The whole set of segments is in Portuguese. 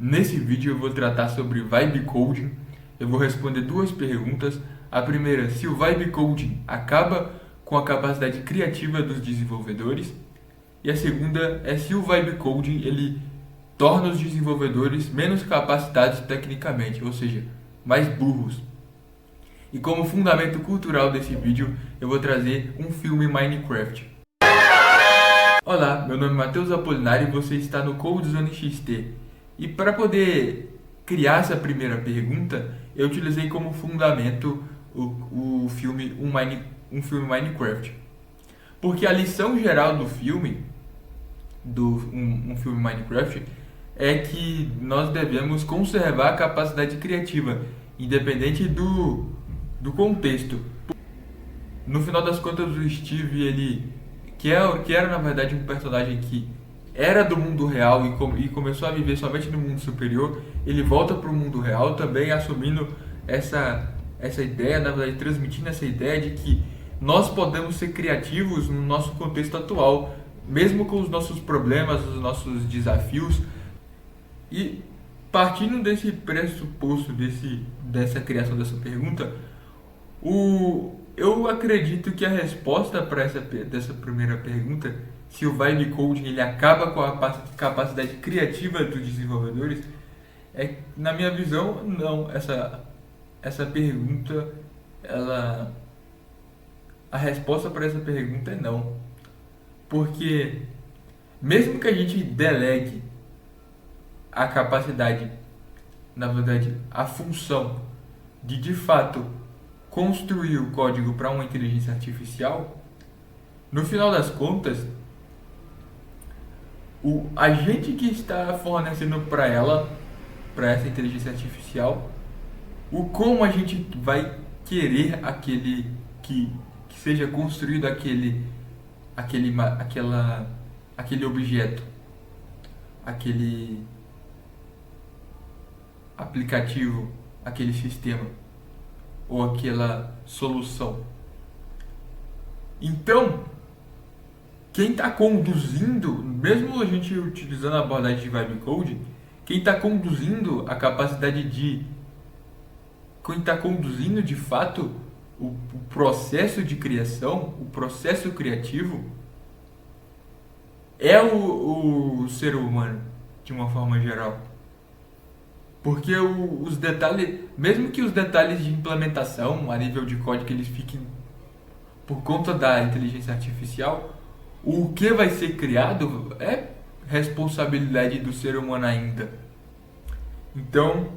Nesse vídeo eu vou tratar sobre Vibe Coding. Eu vou responder duas perguntas. A primeira, se o Vibe Coding acaba com a capacidade criativa dos desenvolvedores. E a segunda é se o Vibe Coding ele torna os desenvolvedores menos capacitados tecnicamente, ou seja, mais burros. E como fundamento cultural desse vídeo, eu vou trazer um filme Minecraft. Olá, meu nome é Matheus Apolinário e você está no CodeZone XT. E para poder criar essa primeira pergunta, eu utilizei como fundamento o filme um filme Minecraft. Porque a lição geral do filme, um filme Minecraft, é que nós devemos conservar a capacidade criativa, independente do contexto. No final das contas, o Steve, que era na verdade um personagem que era do mundo real e começou a viver somente no mundo superior, ele volta para o mundo real também assumindo essa ideia, na verdade transmitindo essa ideia de que nós podemos ser criativos no nosso contexto atual, mesmo com os nossos problemas, os nossos desafios. E partindo desse pressuposto, dessa criação dessa pergunta, eu acredito que a resposta para dessa primeira pergunta, se o Vibe Coding ele acaba com a capacidade criativa dos desenvolvedores, na minha visão, não. Essa pergunta, a resposta para essa pergunta é não. Porque mesmo que a gente delegue a capacidade, na verdade, a função de fato construir o código para uma inteligência artificial, no final das contas, o agente que está fornecendo para essa inteligência artificial, como a gente vai querer que seja construído aquele objeto, aquele aplicativo, aquele sistema ou aquela solução. Então, quem está conduzindo, mesmo a gente utilizando a abordagem de Vibe Coding, quem está conduzindo a capacidade quem está conduzindo de fato o processo de criação, o processo criativo, é o ser humano, de uma forma geral. Porque os detalhes, mesmo que os detalhes de implementação a nível de código eles fiquem por conta da inteligência artificial, o que vai ser criado é responsabilidade do ser humano ainda. Então,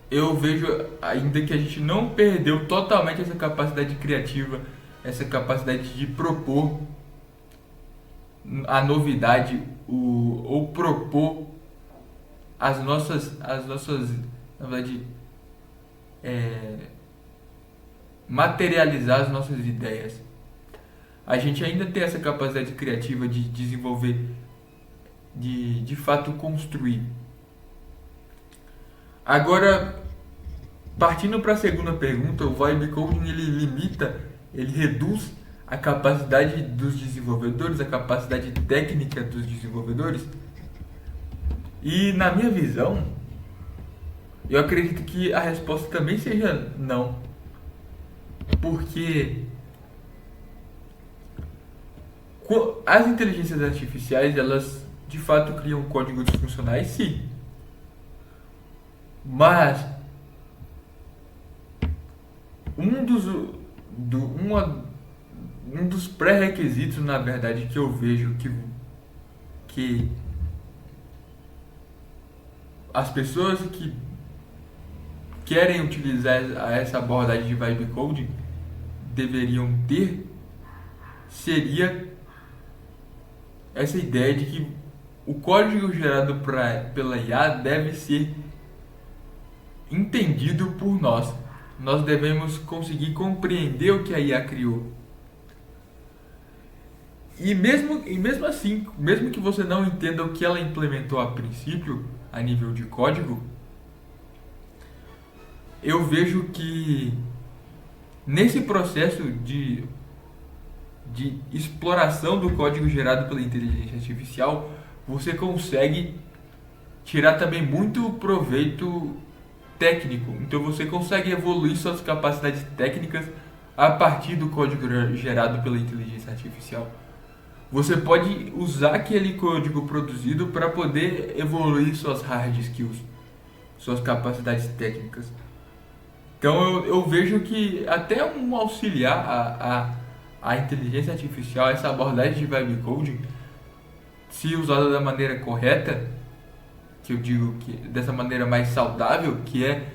eu vejo ainda que a gente não perdeu totalmente essa capacidade criativa, essa capacidade de propor a novidade, ou propor as nossas, na verdade, materializar as nossas ideias. A gente ainda tem essa capacidade criativa de desenvolver, de fato construir. Agora, partindo para a segunda pergunta, o Vibe Coding ele reduz a capacidade dos desenvolvedores, a capacidade técnica dos desenvolvedores. E na minha visão, eu acredito que a resposta também seja não. Porque as inteligências artificiais, elas de fato criam códigos funcionais, sim. Mas um dos pré-requisitos, na verdade, que eu vejo que as pessoas que querem utilizar essa abordagem de Vibe Coding deveriam ter seria essa ideia de que o código gerado pela IA deve ser entendido por nós. Nós devemos conseguir compreender o que a IA criou. E mesmo assim, mesmo que você não entenda o que ela implementou a princípio, a nível de código, eu vejo que nesse processo de exploração do código gerado pela inteligência artificial, você consegue tirar também muito proveito técnico. Então você consegue evoluir suas capacidades técnicas a partir do código gerado pela inteligência artificial. Você pode usar aquele código produzido para poder evoluir suas hard skills, suas capacidades técnicas. Então eu vejo que até um auxiliar a inteligência artificial, essa abordagem de vibe coding, se usada da maneira correta, que eu digo que dessa maneira mais saudável, que é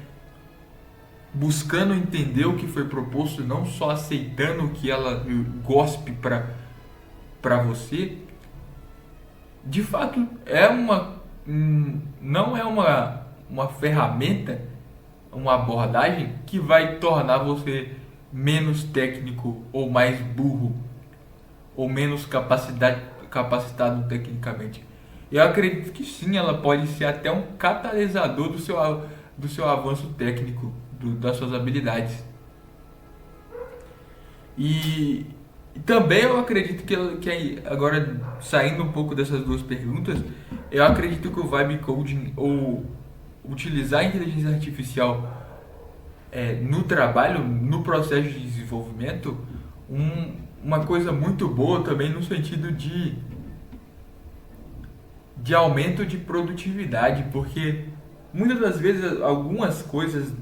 buscando entender o que foi proposto, não só aceitando o que ela gospe para você, de fato é não é uma ferramenta, uma abordagem que vai tornar você menos técnico ou mais burro ou menos capacitado tecnicamente. Eu acredito que sim, ela pode ser até um catalisador do seu avanço técnico, das suas habilidades. E também eu acredito que agora, saindo um pouco dessas duas perguntas, eu acredito que o vibe coding ou utilizar a inteligência artificial no trabalho, no processo de desenvolvimento, uma coisa muito boa também no sentido de aumento de produtividade, porque muitas das vezes algumas coisas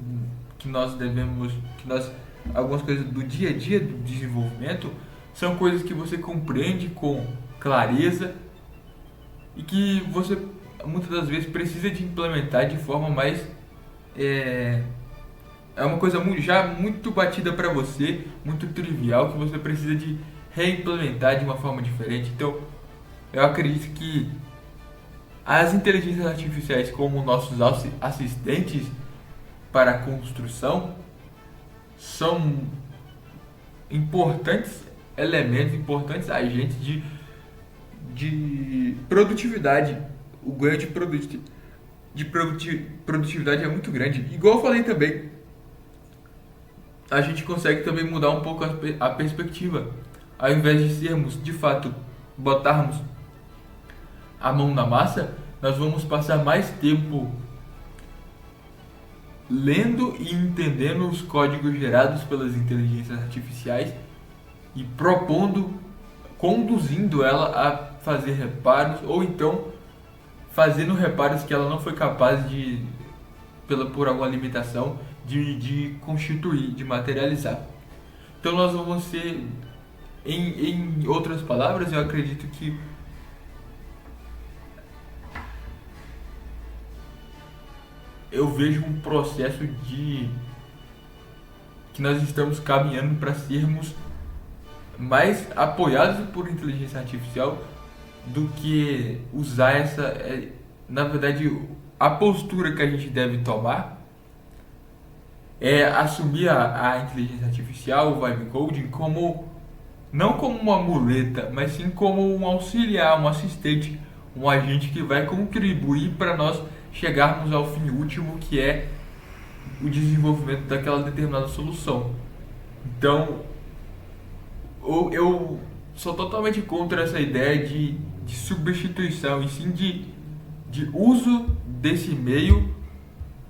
algumas coisas do dia a dia do desenvolvimento são coisas que você compreende com clareza e que você muitas das vezes precisa de implementar de forma mais é uma coisa já muito batida para você, muito trivial, que você precisa de reimplementar de uma forma diferente. Então eu acredito que as inteligências artificiais como nossos assistentes para a construção são importantes elementos, importantes agentes de produtividade. O ganho de produtividade é muito grande. Igual eu falei também, a gente consegue também mudar um pouco a perspectiva. Ao invés de sermos, de fato, botarmos a mão na massa, nós vamos passar mais tempo lendo e entendendo os códigos gerados pelas inteligências artificiais e conduzindo ela a fazer reparos, ou então fazendo reparos que ela não foi capaz por alguma limitação de constituir, de materializar. Então nós vamos ser, em outras palavras, eu acredito que eu vejo um processo que nós estamos caminhando para sermos mais apoiados por inteligência artificial do que usar na verdade, a postura que a gente deve tomar é assumir a inteligência artificial, o vibe coding, não como uma muleta, mas sim como um auxiliar, um assistente, um agente que vai contribuir para nós chegarmos ao fim último, que é o desenvolvimento daquela determinada solução. Então, eu sou totalmente contra essa ideia de substituição, e sim de uso desse meio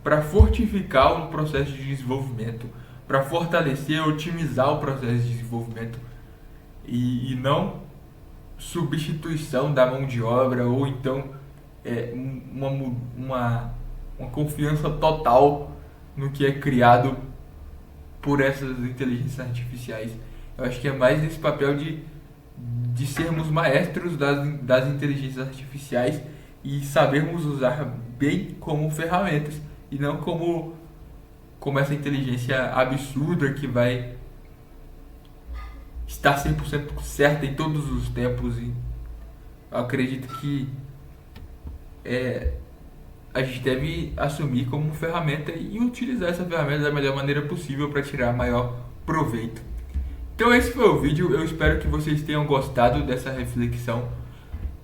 para fortificar o processo de desenvolvimento, para fortalecer, otimizar o processo de desenvolvimento, e não substituição da mão de obra, ou então uma confiança total no que é criado por essas inteligências artificiais. Eu acho que é mais esse papel de sermos maestros das inteligências artificiais e sabermos usar bem como ferramentas e não como essa inteligência absurda que vai estar 100% certa em todos os tempos. E eu acredito que a gente deve assumir como ferramenta e utilizar essa ferramenta da melhor maneira possível para tirar maior proveito. Então esse foi o vídeo, eu espero que vocês tenham gostado dessa reflexão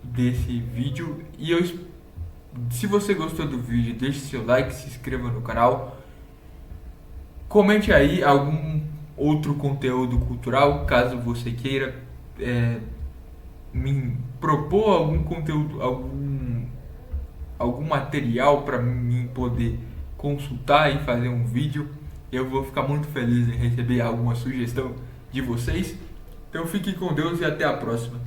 desse vídeo, e se você gostou do vídeo, deixe seu like, se inscreva no canal, comente aí algum outro conteúdo cultural, caso você queira me propor algum conteúdo, algum material para mim poder consultar e fazer um vídeo, eu vou ficar muito feliz em receber alguma sugestão de vocês. Então fique com Deus e até a próxima.